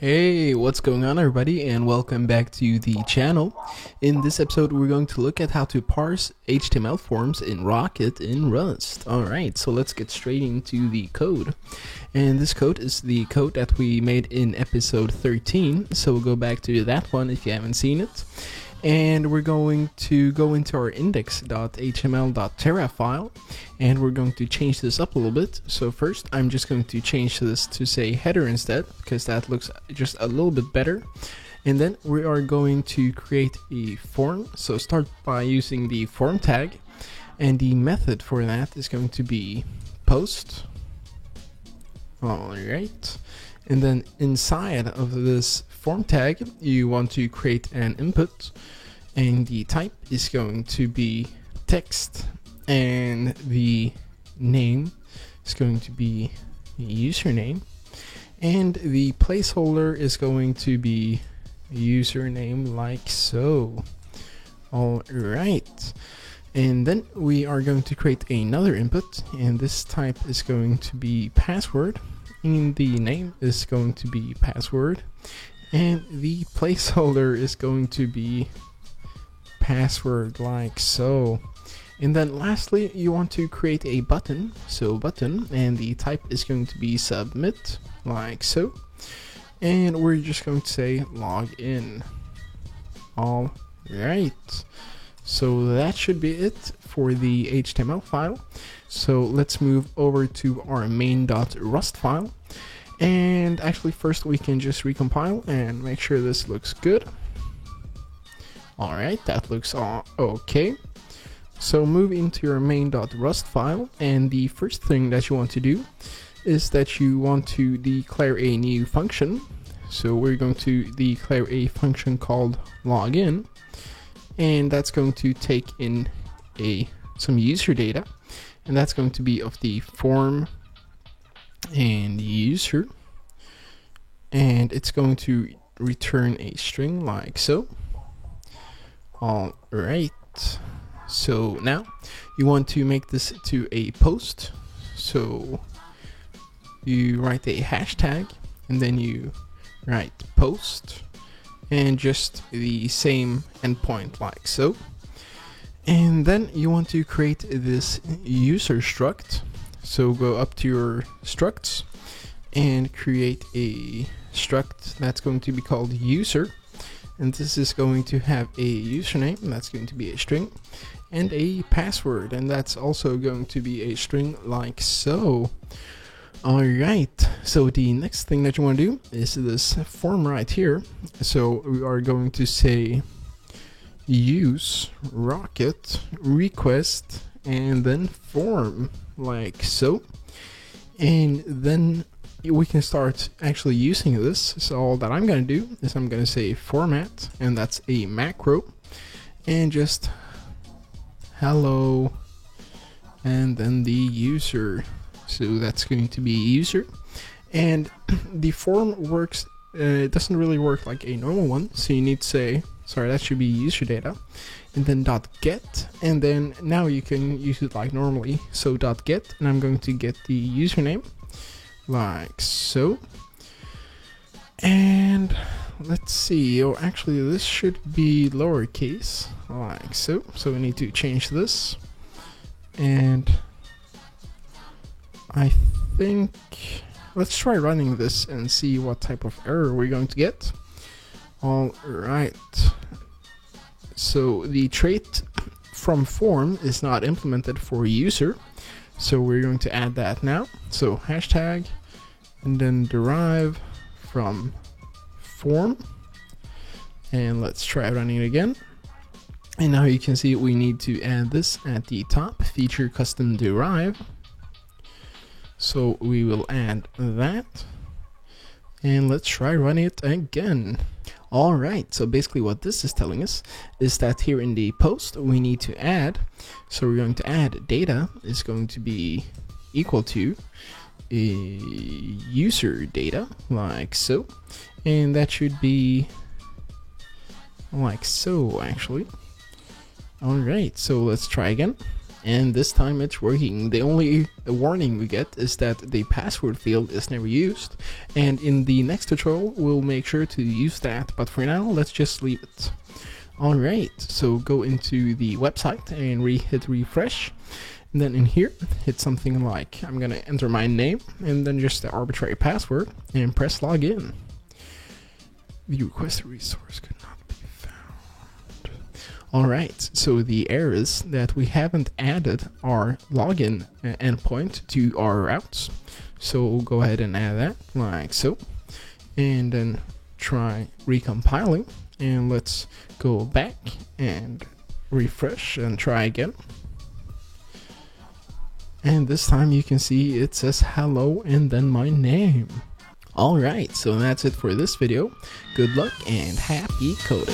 Hey, what's going on everybody, and welcome back to the channel. In this episode we're going to look at how to parse HTML forms in Rocket in Rust. Alright, so let's get straight into the code. And this code is the code that we made in episode 13, so we'll go back to that one if you haven't seen it. And we're going to go into our index.html.terra file, and we're going to change this up a little bit. So first I'm just going to change this to say header instead, because that looks just a little bit better. And then we are going to create a form. So start by using the form tag, and the method for that is going to be post. Alright, and then inside of this form tag you want to create an input, and the type is going to be text, and the name is going to be username, and the placeholder is going to be username, like so. Alright, and then we are going to create another input, and this type is going to be password, and the name is going to be password, and the placeholder is going to be password, like so. And then lastly you want to create a button, so button, and the type is going to be submit, like so. And we're just going to say login. Alright, so that should be it for the HTML file. So let's move over to our main.rust file. And actually first we can just recompile and make sure this looks good. Alright, that looks okay. So move into your main.rust file, and the first thing that you want to do is that you want to declare a new function. So we're going to declare a function called login, and that's going to take in some user data, and that's going to be of the form and user, and it's going to return a string, like so. Alright, so now you want to make this to a post, so you write a hashtag and then you write post and just the same endpoint, like so. And then you want to create this user struct, so go up to your structs and create a struct that's going to be called user, and this is going to have a username, and that's going to be a string, and a password, and that's also going to be a string, like so. Alright, so the next thing that you want to do is this form right here. So we are going to say use rocket request and then form, like so. And then we can start actually using this. So all that I'm going to do is I'm going to say format, and that's a macro, and just hello, and then the user. So that's going to be user, and the form works, it doesn't really work like a normal one, so you need to say, sorry, that should be user data, and then .get, and then now you can use it like normally. So .get, and I'm going to get the username, like so. And let's see, oh actually this should be lowercase, like so. So we need to change this, and I think let's try running this and see what type of error we're going to get. Alright, so the trait from form is not implemented for user, so we're going to add that now. So hashtag and then derive from form, and let's try running it again. And now you can see we need to add this at the top, feature custom derive. So we will add that, and let's try running it again. Alright, so basically what this is telling us is that here in the post we need to add, so we're going to add data is going to be equal to a user data, like so, and that should be like so actually. Alright, so let's try again, and this time it's working. The only warning we get is that the password field is never used, and in the next tutorial we'll make sure to use that, but for now let's just leave it. Alright, so go into the website and hit refresh, and then in here hit something like, I'm gonna enter my name and then just the arbitrary password and press login. The requested resource could not be found. Alright, so the errors that we haven't added our login endpoint to our routes, so we'll go ahead and add that like so, and then try recompiling, and let's go back and refresh and try again. And this time you can see it says hello and then my name. Alright, so that's it for this video. Good luck and happy coding.